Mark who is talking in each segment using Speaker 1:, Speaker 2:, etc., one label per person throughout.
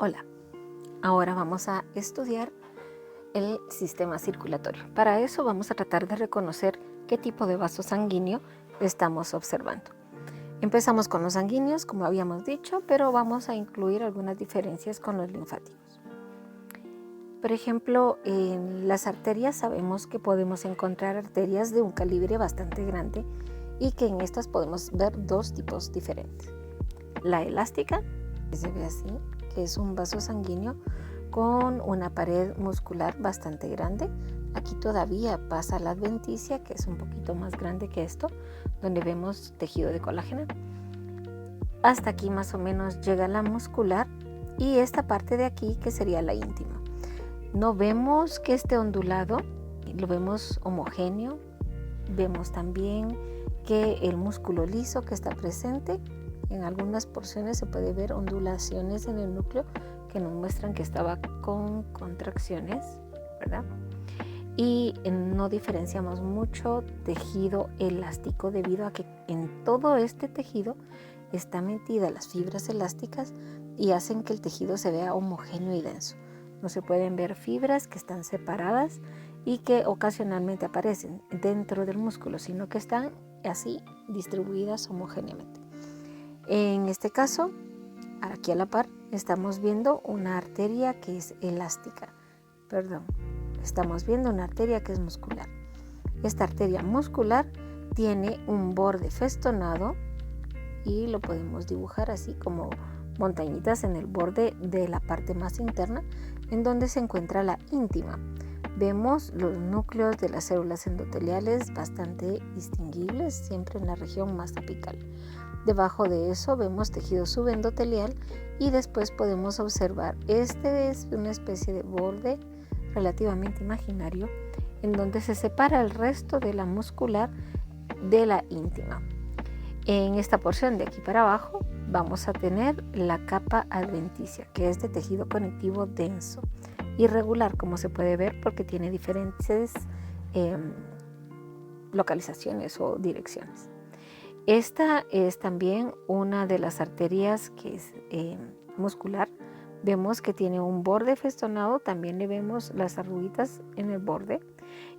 Speaker 1: Hola, ahora vamos a estudiar el sistema circulatorio. Para eso vamos a tratar de reconocer qué tipo de vaso sanguíneo estamos observando. Empezamos con los sanguíneos, como habíamos dicho, pero vamos a incluir algunas diferencias con los linfáticos. Por ejemplo, en las arterias sabemos que podemos encontrar arterias de un calibre bastante grande y que en estas podemos ver dos tipos diferentes. La elástica, que se ve así, que es un vaso sanguíneo con una pared muscular bastante grande. Aquí todavía pasa la adventicia, que es un poquito más grande que esto, donde vemos tejido de colágeno. Hasta aquí más o menos llega la muscular y esta parte de aquí que sería la íntima. No vemos que esté ondulado, lo vemos homogéneo. Vemos también que el músculo liso que está presente, en algunas porciones se puede ver ondulaciones en el núcleo que nos muestran que estaba con contracciones, ¿verdad? Y no diferenciamos mucho tejido elástico debido a que en todo este tejido están metidas las fibras elásticas y hacen que el tejido se vea homogéneo y denso. No se pueden ver fibras que están separadas y que ocasionalmente aparecen dentro del músculo, sino que están así distribuidas homogéneamente. En este caso, aquí a la par, estamos viendo una arteria que es elástica. Estamos viendo una arteria que es muscular. Esta arteria muscular tiene un borde festonado y lo podemos dibujar así como montañitas en el borde de la parte más interna, en donde se encuentra la íntima. Vemos los núcleos de las células endoteliales bastante distinguibles, siempre en la región más apical. Debajo de eso vemos tejido subendotelial y después podemos observar, este es una especie de borde relativamente imaginario, en donde se separa el resto de la muscular de la íntima. En esta porción de aquí para abajo vamos a tener la capa adventicia, que es de tejido conectivo denso, irregular, como se puede ver, porque tiene diferentes localizaciones o direcciones. Esta es también una de las arterias que es muscular. Vemos que tiene un borde festonado, también le vemos las arruguitas en el borde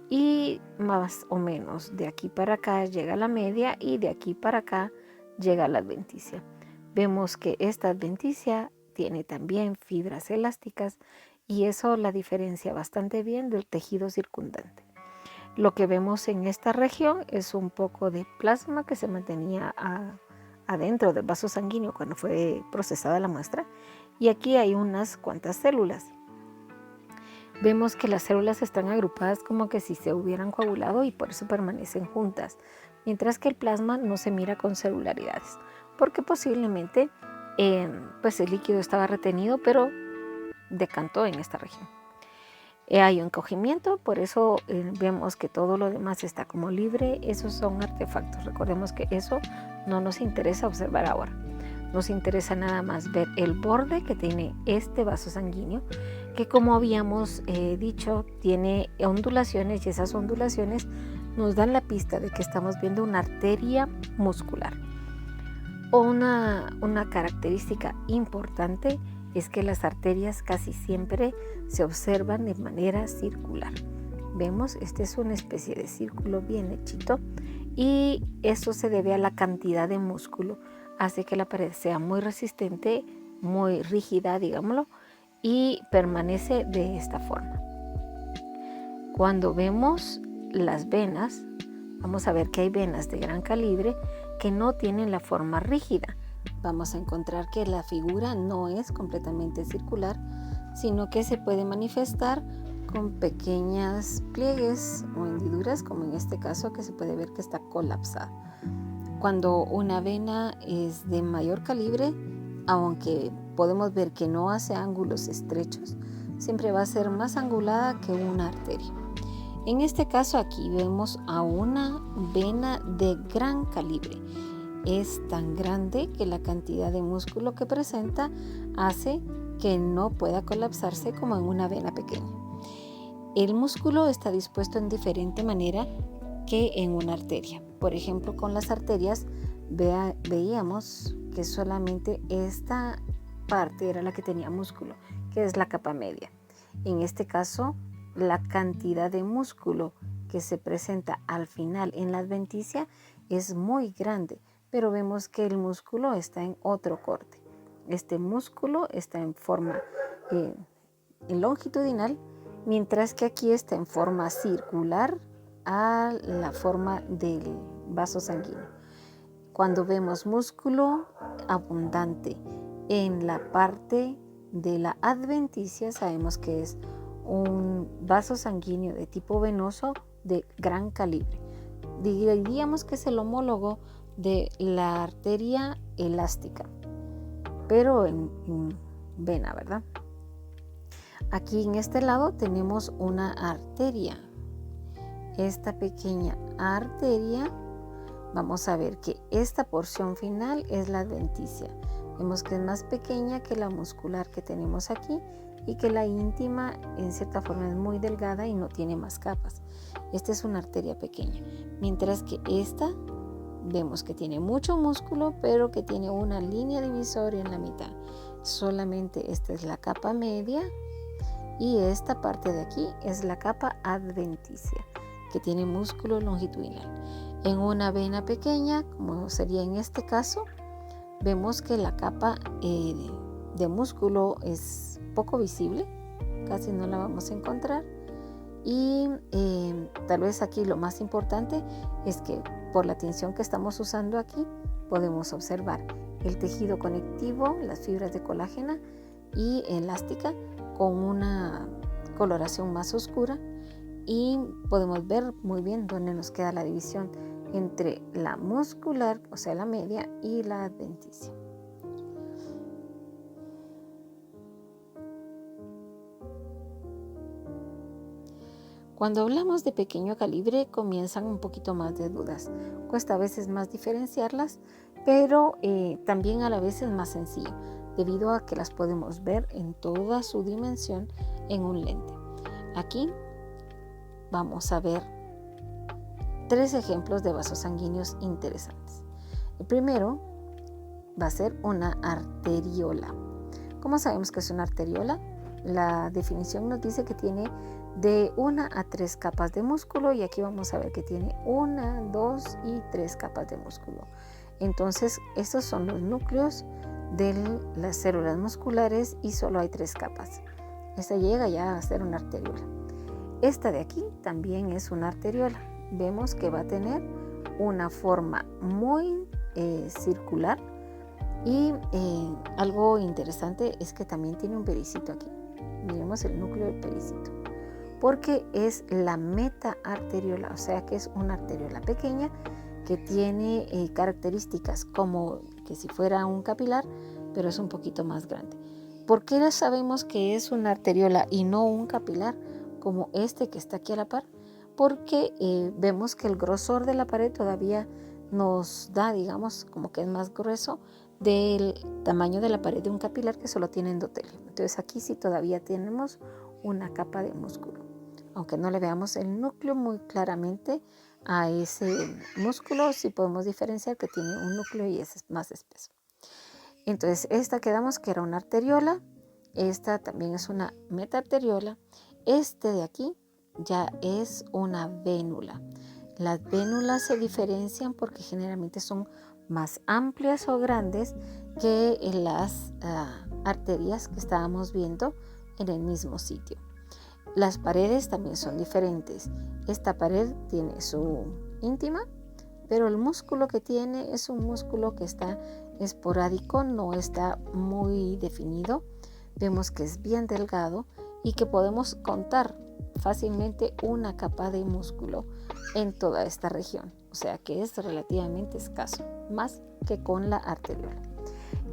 Speaker 1: y más o menos de aquí para acá llega la media y de aquí para acá llega la adventicia. Vemos que esta adventicia tiene también fibras elásticas y eso la diferencia bastante bien del tejido circundante. Lo que vemos en esta región es un poco de plasma que se mantenía adentro del vaso sanguíneo cuando fue procesada la muestra, y aquí hay unas cuantas células. Vemos que las células están agrupadas como que si se hubieran coagulado y por eso permanecen juntas, mientras que el plasma no se mira con celularidades, porque posiblemente pues el líquido estaba retenido pero decantó en esta región. Hay un encogimiento, por eso vemos que todo lo demás está como libre. Esos son artefactos. Recordemos que eso no nos interesa observar ahora. Nos interesa nada más ver el borde que tiene este vaso sanguíneo, que como habíamos dicho, tiene ondulaciones y esas ondulaciones nos dan la pista de que estamos viendo una arteria muscular. Una característica importante es que las arterias casi siempre se observan de manera circular. Vemos, este es una especie de círculo bien hechito y eso se debe a la cantidad de músculo. Hace que la pared sea muy resistente, muy rígida, digámoslo, y permanece de esta forma. Cuando vemos las venas, vamos a ver que hay venas de gran calibre que no tienen la forma rígida. Vamos a encontrar que la figura no es completamente circular, sino que se puede manifestar con pequeñas pliegues o hendiduras, como en este caso que se puede ver que está colapsada. Cuando una vena es de mayor calibre, aunque podemos ver que no hace ángulos estrechos, siempre va a ser más angulada que una arteria. En este caso aquí vemos a una vena de gran calibre. Es tan grande que la cantidad de músculo que presenta hace que no pueda colapsarse como en una vena pequeña. El músculo está dispuesto en diferente manera que en una arteria. Por ejemplo, con las arterias veíamos que solamente esta parte era la que tenía músculo, que es la capa media. En este caso, la cantidad de músculo que se presenta al final en la adventicia es muy grande, pero vemos que el músculo está en otro corte. Este músculo está en forma longitudinal, mientras que aquí está en forma circular a la forma del vaso sanguíneo. Cuando vemos músculo abundante en la parte de la adventicia, sabemos que es un vaso sanguíneo de tipo venoso de gran calibre. Diríamos que es el homólogo de la arteria elástica, pero en vena, ¿verdad? Aquí en este lado tenemos una arteria. Esta pequeña arteria, vamos a ver que esta porción final es la adventicia. Vemos que es más pequeña que la muscular que tenemos aquí y que la íntima en cierta forma es muy delgada y no tiene más capas. Esta es una arteria pequeña, mientras que esta vemos que tiene mucho músculo, pero que tiene una línea divisoria en la mitad. Solamente esta es la capa media y esta parte de aquí es la capa adventicia, que tiene músculo longitudinal. En una vena pequeña, como sería en este caso, vemos que la capa de músculo es poco visible, casi no la vamos a encontrar. Y tal vez aquí lo más importante es que por la tensión que estamos usando aquí, podemos observar el tejido conectivo, las fibras de colágena y elástica con una coloración más oscura, y podemos ver muy bien dónde nos queda la división entre la muscular, o sea la media, y la adventicia. Cuando hablamos de pequeño calibre comienzan un poquito más de dudas. Cuesta a veces más diferenciarlas, pero también a la vez es más sencillo, debido a que las podemos ver en toda su dimensión en un lente. Aquí vamos a ver 3 ejemplos de vasos sanguíneos interesantes. El primero va a ser una arteriola. ¿Cómo sabemos que es una arteriola? La definición nos dice que tiene de 1 a 3 capas de músculo, y aquí vamos a ver que tiene 1, 2 y 3 capas de músculo. Entonces, estos son los núcleos de las células musculares y solo hay 3 capas. Esta llega ya a ser una arteriola. Esta de aquí también es una arteriola. Vemos que va a tener una forma muy circular, y algo interesante es que también tiene un pericito aquí. Miremos el núcleo del pericito, porque es la metaarteriola, o sea que es una arteriola pequeña que tiene características como que si fuera un capilar, pero es un poquito más grande. ¿Por qué sabemos que es una arteriola y no un capilar como este que está aquí a la par? Porque vemos que el grosor de la pared todavía nos da, digamos, como que es más grueso del tamaño de la pared de un capilar que solo tiene endotelio. Entonces aquí sí todavía tenemos una capa de músculo, aunque no le veamos el núcleo muy claramente a ese músculo, sí podemos diferenciar que tiene un núcleo y es más espeso. Entonces esta quedamos que era una arteriola, esta también es una metaarteriola, este de aquí ya es una vénula. Las vénulas se diferencian porque generalmente son más amplias o grandes que las arterias que estábamos viendo en el mismo sitio. Las paredes también son diferentes. Esta pared tiene su íntima, pero el músculo que tiene es un músculo que está esporádico, no está muy definido. Vemos que es bien delgado y que podemos contar fácilmente una capa de músculo en toda esta región, o sea que es relativamente escaso, más que con la arteriola.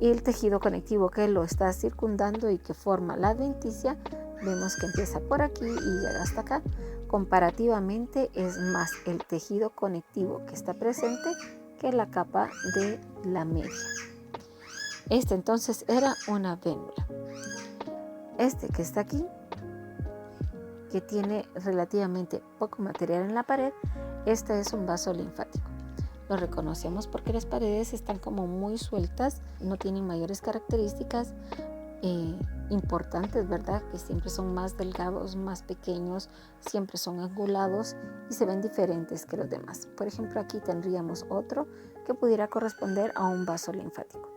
Speaker 1: Y el tejido conectivo que lo está circundando y que forma la adventicia, vemos que empieza por aquí y llega hasta acá. Comparativamente es más el tejido conectivo que está presente que la capa de la media. Este entonces era una vénula. Este que está aquí, que tiene relativamente poco material en la pared, este es un vaso linfático. Lo reconocemos porque las paredes están como muy sueltas, no tienen mayores características, importantes, ¿verdad? Que siempre son más delgados, más pequeños, siempre son angulados y se ven diferentes que los demás. Por ejemplo, aquí tendríamos otro que pudiera corresponder a un vaso linfático.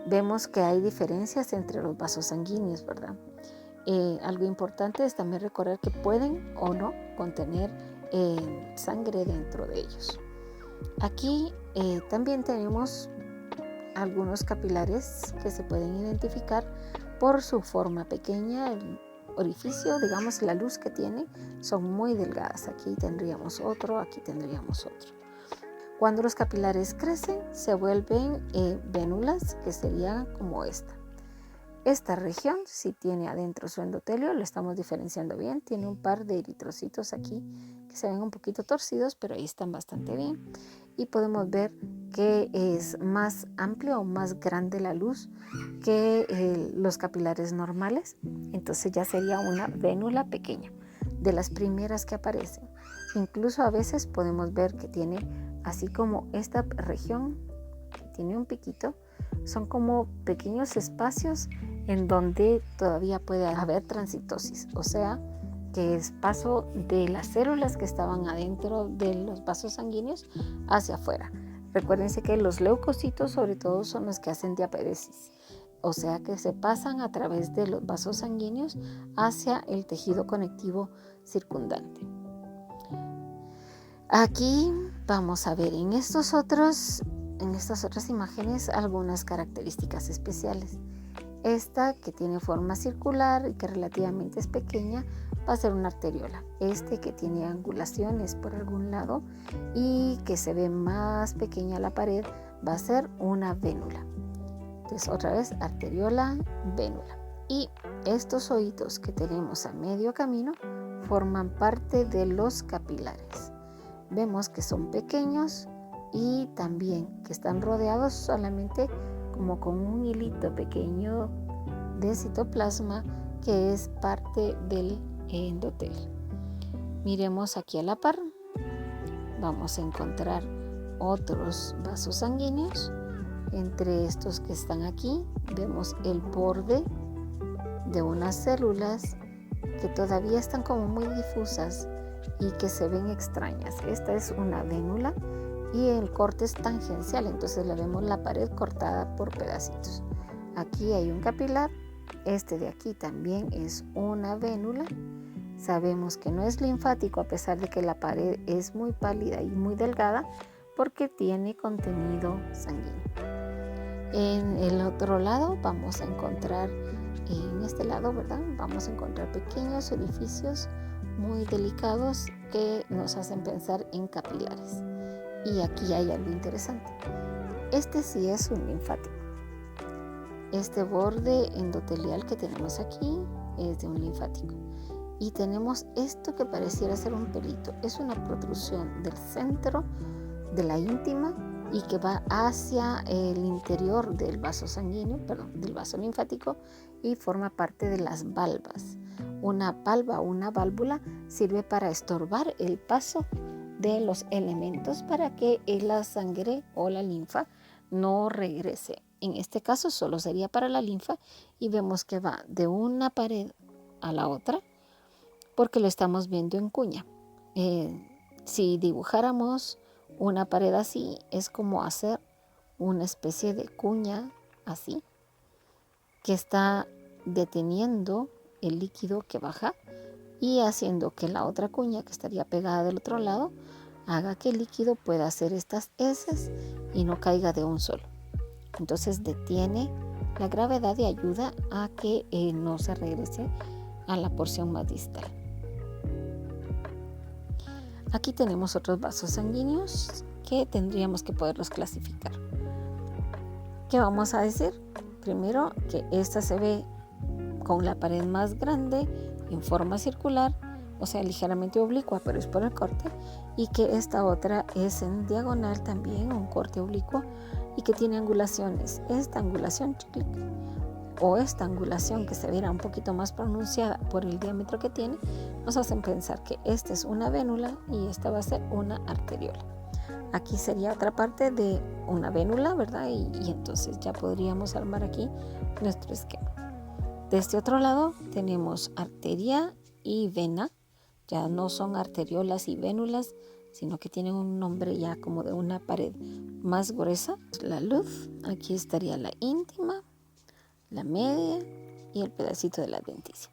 Speaker 1: Vemos que hay diferencias entre los vasos sanguíneos, ¿verdad? Algo importante es también recordar que pueden o no contener sangre dentro de ellos. Aquí también tenemos algunos capilares que se pueden identificar por su forma pequeña, el orificio, digamos la luz que tiene, son muy delgadas. Aquí tendríamos otro, aquí tendríamos otro. Cuando los capilares crecen, se vuelven vénulas, que sería como esta. Esta región, si tiene adentro su endotelio, lo estamos diferenciando bien. Tiene un par de eritrocitos aquí que se ven un poquito torcidos, pero ahí están bastante bien. Y podemos ver que es más amplio o más grande la luz que los capilares normales. Entonces ya sería una vénula pequeña, de las primeras que aparecen. Incluso a veces podemos ver que tiene, así como esta región, que tiene un piquito, son como pequeños espacios en donde todavía puede haber transitosis, o sea, que es paso de las células que estaban adentro de los vasos sanguíneos hacia afuera. Recuérdense que los leucocitos sobre todo son los que hacen diapéresis, o sea que se pasan a través de los vasos sanguíneos hacia el tejido conectivo circundante. Aquí vamos a ver en estas otras imágenes algunas características especiales. Esta, que tiene forma circular y que relativamente es pequeña, va a ser una arteriola. Este, que tiene angulaciones por algún lado y que se ve más pequeña la pared, va a ser una vénula. Entonces otra vez arteriola, vénula. Y estos ojitos que tenemos a medio camino forman parte de los capilares. Vemos que son pequeños y también que están rodeados solamente como con un hilito pequeño de citoplasma que es parte del endotelio. Miremos aquí a la par, vamos a encontrar otros vasos sanguíneos. Entre estos que están aquí vemos el borde de unas células que todavía están como muy difusas y que se ven extrañas. Esta es una vénula y el corte es tangencial, entonces le vemos la pared cortada por pedacitos. Aquí hay un capilar, este de aquí también es una vénula. Sabemos que no es linfático a pesar de que la pared es muy pálida y muy delgada porque tiene contenido sanguíneo. En el otro lado vamos a encontrar, en este lado, ¿verdad? Vamos a encontrar pequeños orificios muy delicados que nos hacen pensar en capilares. Y aquí hay algo interesante. Este sí es un linfático. Este borde endotelial que tenemos aquí es de un linfático. Y tenemos esto que pareciera ser un pelito. Es una protrusión del centro de la íntima y que va hacia el interior del vaso sanguíneo, del vaso linfático, y forma parte de las valvas. Una valva o una válvula sirve para estorbar el paso de los elementos para que la sangre o la linfa no regrese. En este caso solo sería para la linfa y vemos que va de una pared a la otra porque lo estamos viendo en cuña. Si dibujáramos una pared así, es como hacer una especie de cuña así, que está deteniendo el líquido que baja y haciendo que la otra cuña que estaría pegada del otro lado haga que el líquido pueda hacer estas heces y no caiga de un solo. Entonces detiene la gravedad y ayuda a que no se regrese a la porción más distal. Aquí tenemos otros vasos sanguíneos que tendríamos que poderlos clasificar. ¿Qué vamos a decir? Primero, que esta se ve con la pared más grande en forma circular, o sea, ligeramente oblicua, pero es por el corte, y que esta otra es en diagonal también, un corte oblicuo, y que tiene angulaciones. Esta angulación o esta angulación que se verá un poquito más pronunciada por el diámetro que tiene, nos hacen pensar que esta es una vénula y esta va a ser una arteriola. Aquí sería otra parte de una vénula, ¿verdad? Y entonces ya podríamos armar aquí nuestro esquema. De este otro lado tenemos arteria y vena. Ya no son arteriolas y vénulas, sino que tienen un nombre ya como de una pared más gruesa. La luz, aquí estaría la íntima, la media y el pedacito de la adventicia.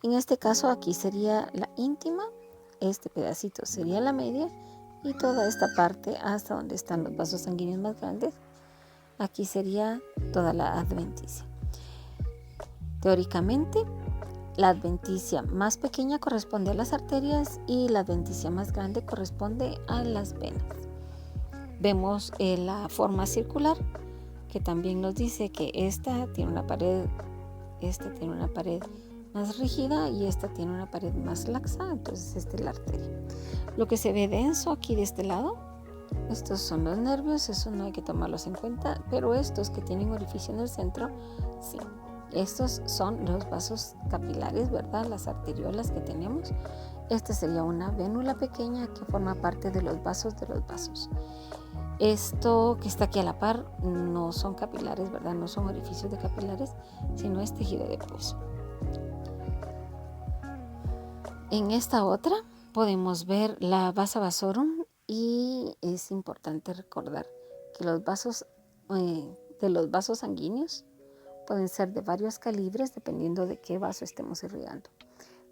Speaker 1: En este caso aquí sería la íntima, este pedacito sería la media y toda esta parte hasta donde están los vasos sanguíneos más grandes, aquí sería toda la adventicia. Teóricamente, la adventicia más pequeña corresponde a las arterias y la adventicia más grande corresponde a las venas. Vemos la forma circular, que también nos dice que esta tiene una pared más rígida y esta tiene una pared más laxa, entonces esta es la arteria. Lo que se ve denso aquí de este lado, estos son los nervios, eso no hay que tomarlos en cuenta, pero estos que tienen orificio en el centro, sí. Estos son los vasos capilares, ¿verdad? Las arteriolas que tenemos. Esta sería una vénula pequeña que forma parte de los vasos de los vasos. Esto que está aquí a la par no son capilares, ¿verdad? No son orificios de capilares, sino es tejido adiposo. En esta otra podemos ver la vasa vasorum y es importante recordar que los vasos de los vasos sanguíneos pueden ser de varios calibres dependiendo de qué vaso estemos irrigando.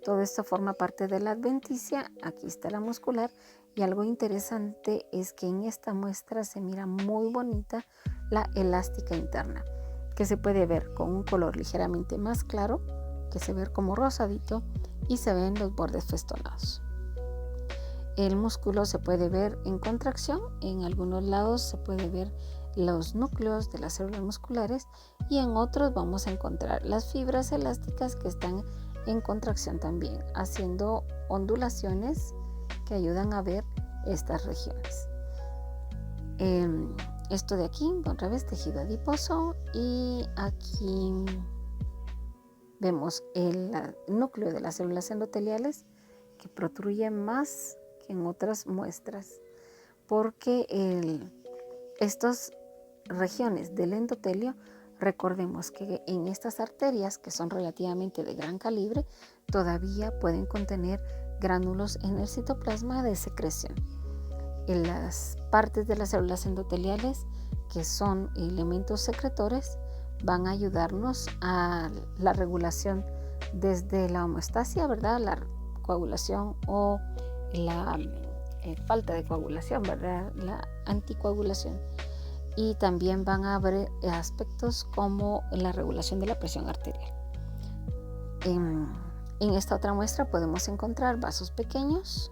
Speaker 1: Todo esto forma parte de la adventicia. Aquí está la muscular y algo interesante es que en esta muestra se mira muy bonita la elástica interna, que se puede ver con un color ligeramente más claro, que se ve como rosadito y se ven los bordes festonados. El músculo se puede ver en contracción, en algunos lados se puede ver los núcleos de las células musculares y en otros vamos a encontrar las fibras elásticas que están en contracción también, haciendo ondulaciones que ayudan a ver estas regiones. Esto de aquí, otra vez tejido adiposo, y aquí vemos el núcleo de las células endoteliales que protruye más que en otras muestras, porque estas regiones del endotelio, recordemos que en estas arterias, que son relativamente de gran calibre, todavía pueden contener gránulos en el citoplasma de secreción. En las partes de las células endoteliales, que son elementos secretores, van a ayudarnos a la regulación desde la homeostasia, ¿verdad? La coagulación o la falta de coagulación, ¿verdad? La anticoagulación. Y también van a haber aspectos como la regulación de la presión arterial. En esta otra muestra podemos encontrar vasos pequeños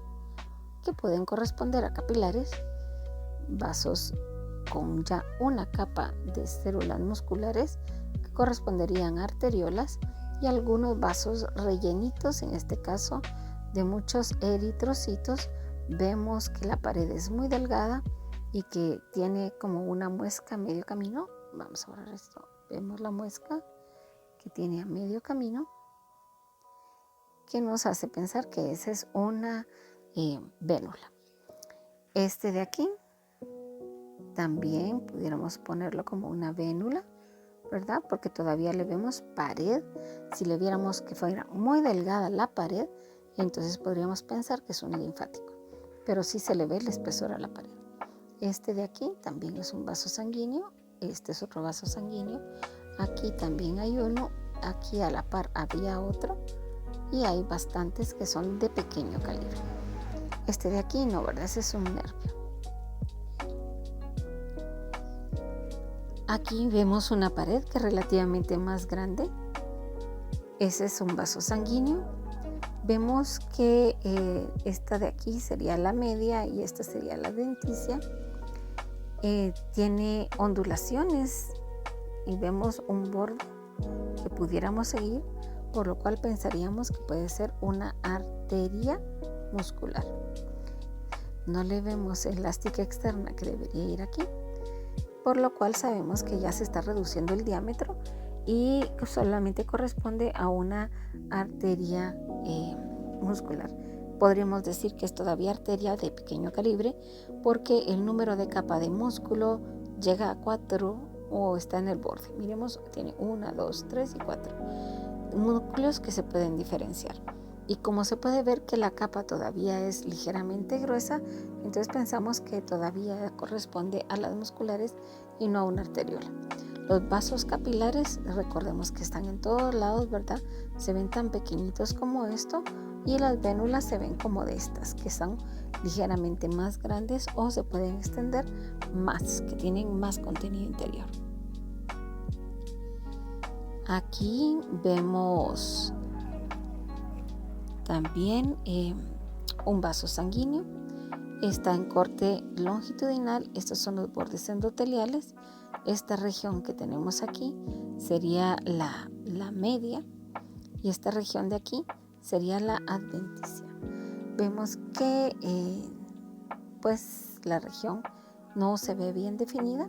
Speaker 1: que pueden corresponder a capilares, vasos con ya una capa de células musculares que corresponderían a arteriolas y algunos vasos rellenitos, en este caso de muchos eritrocitos. Vemos que la pared es muy delgada y que tiene como una muesca a medio camino. Vamos a borrar esto. Vemos la muesca que tiene a medio camino, que nos hace pensar que esa es una vénula. Este de aquí también pudiéramos ponerlo como una vénula, ¿verdad? Porque todavía le vemos pared. Si le viéramos que fuera muy delgada la pared, entonces podríamos pensar que es un linfático, pero sí se le ve el espesor a la pared. Este de aquí también es un vaso sanguíneo, este es otro vaso sanguíneo, aquí también hay uno, aquí a la par había otro y hay bastantes que son de pequeño calibre. Este de aquí no, ¿verdad? Ese es un nervio. Aquí vemos una pared que es relativamente más grande, ese es un vaso sanguíneo. Vemos que esta de aquí sería la media y esta sería la adventicia. Tiene ondulaciones y vemos un borde que pudiéramos seguir, por lo cual pensaríamos que puede ser una arteria muscular. No le vemos elástica externa que debería ir aquí, por lo cual sabemos que ya se está reduciendo el diámetro y solamente corresponde a una arteria muscular. podríamos decir que es todavía arteria de pequeño calibre porque el número de capa de músculo llega a 4 o está en el borde. Miremos, tiene 1, 2, 3 y 4 núcleos que se pueden diferenciar. Y como se puede ver que la capa todavía es ligeramente gruesa, entonces pensamos que todavía corresponde a las musculares y no a una arteriola. Los vasos capilares, recordemos que están en todos lados, ¿verdad? Se ven tan pequeñitos como esto, y las vénulas se ven como de estas, que son ligeramente más grandes o se pueden extender más, que tienen más contenido interior. Aquí vemos también un vaso sanguíneo. Está en corte longitudinal. Estos son los bordes endoteliales. Esta región que tenemos aquí sería la media y esta región de aquí sería la adventicia. Vemos que pues la región no se ve bien definida,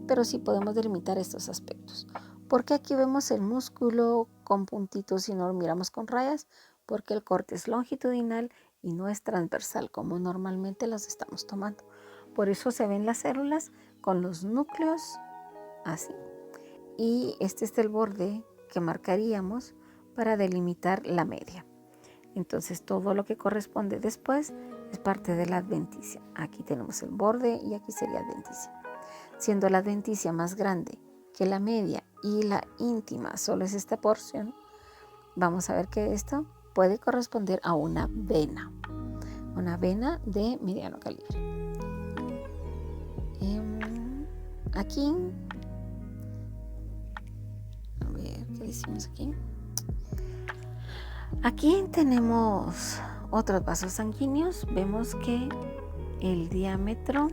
Speaker 1: pero sí podemos delimitar estos aspectos. ¿Por qué aquí vemos el músculo con puntitos y no lo miramos con rayas? Porque el corte es longitudinal y no es transversal como normalmente los estamos tomando. Por eso se ven las células con los núcleos así. Y este es el borde que marcaríamos para delimitar la media. Entonces todo lo que corresponde después es parte de la adventicia. Aquí tenemos el borde y aquí sería adventicia. Siendo la adventicia más grande que la media y la íntima solo es esta porción, vamos a ver que esto puede corresponder a una vena de mediano calibre. Aquí, a ver, ¿qué decimos aquí? Aquí tenemos otros vasos sanguíneos. Vemos que el diámetro,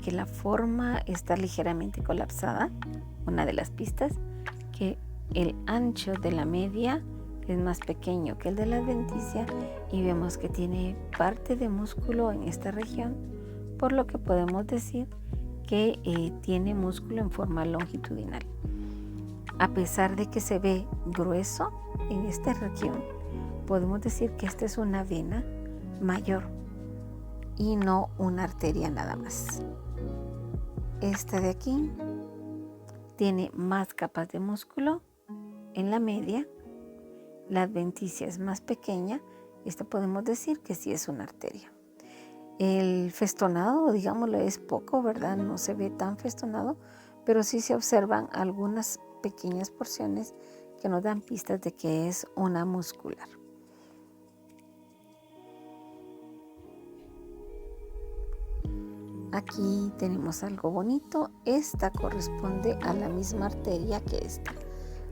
Speaker 1: que la forma está ligeramente colapsada, una de las pistas, que el ancho de la media es más pequeño que el de la adventicia y vemos que tiene parte de músculo en esta región, por lo que podemos decir que tiene músculo en forma longitudinal. A pesar de que se ve grueso en esta región, podemos decir que esta es una vena mayor y no una arteria nada más. Esta de aquí tiene más capas de músculo en la media, la adventicia es más pequeña, esto podemos decir que sí es una arteria. El festonado, digámoslo, es poco, ¿verdad? No se ve tan festonado, pero sí se observan algunas pequeñas porciones que nos dan pistas de que es una muscular. Aquí tenemos algo bonito. Esta corresponde a la misma arteria que esta.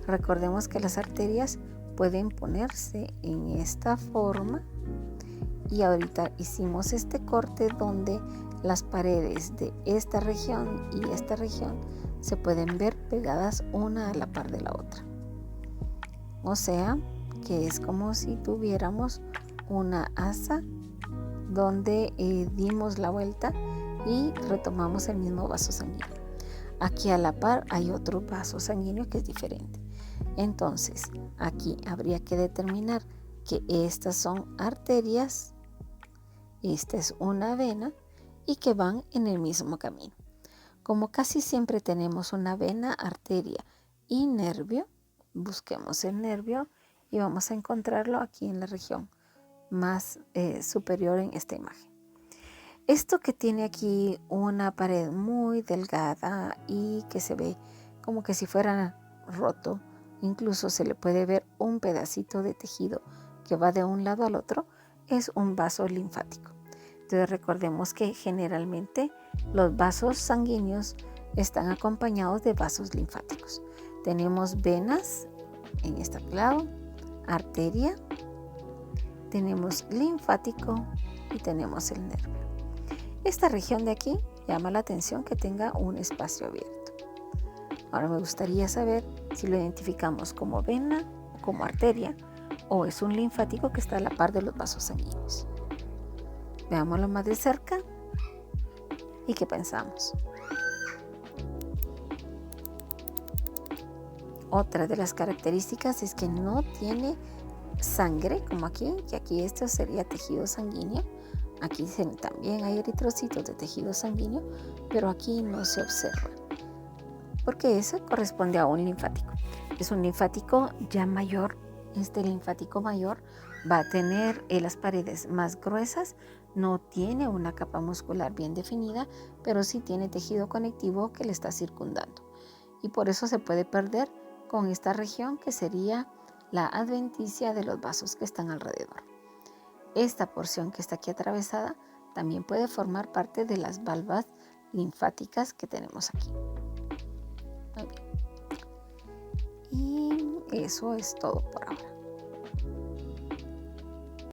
Speaker 1: Recordemos que las arterias pueden ponerse en esta forma y ahorita hicimos este corte donde las paredes de esta región y esta región se pueden ver pegadas una a la par de la otra. O sea, que es como si tuviéramos una asa donde dimos la vuelta y retomamos el mismo vaso sanguíneo. Aquí a la par hay otro vaso sanguíneo que es diferente. Entonces, aquí habría que determinar que estas son arterias, esta es una vena y que van en el mismo camino. Como casi siempre tenemos una vena, arteria y nervio, busquemos el nervio y vamos a encontrarlo aquí en la región más superior en esta imagen. Esto que tiene aquí una pared muy delgada y que se ve como que si fuera roto, incluso se le puede ver un pedacito de tejido que va de un lado al otro, es un vaso linfático. Entonces recordemos que generalmente los vasos sanguíneos están acompañados de vasos linfáticos. Tenemos venas en este lado, arteria, tenemos linfático y tenemos el nervio. Esta región de aquí llama la atención que tenga un espacio abierto. Ahora me gustaría saber si lo identificamos como vena o como arteria o es un linfático que está a la par de los vasos sanguíneos. Veámoslo más de cerca y qué pensamos. Otra de las características es que no tiene sangre, como aquí, que aquí esto sería tejido sanguíneo. Aquí también hay eritrocitos de tejido sanguíneo, pero aquí no se observa, porque ese corresponde a un linfático. Es un linfático ya mayor. Este linfático mayor va a tener las paredes más gruesas, no tiene una capa muscular bien definida, pero sí tiene tejido conectivo que le está circundando. Y por eso se puede perder con esta región que sería la adventicia de los vasos que están alrededor. Esta porción que está aquí atravesada también puede formar parte de las valvas linfáticas que tenemos aquí. Muy bien. Y eso es todo por ahora.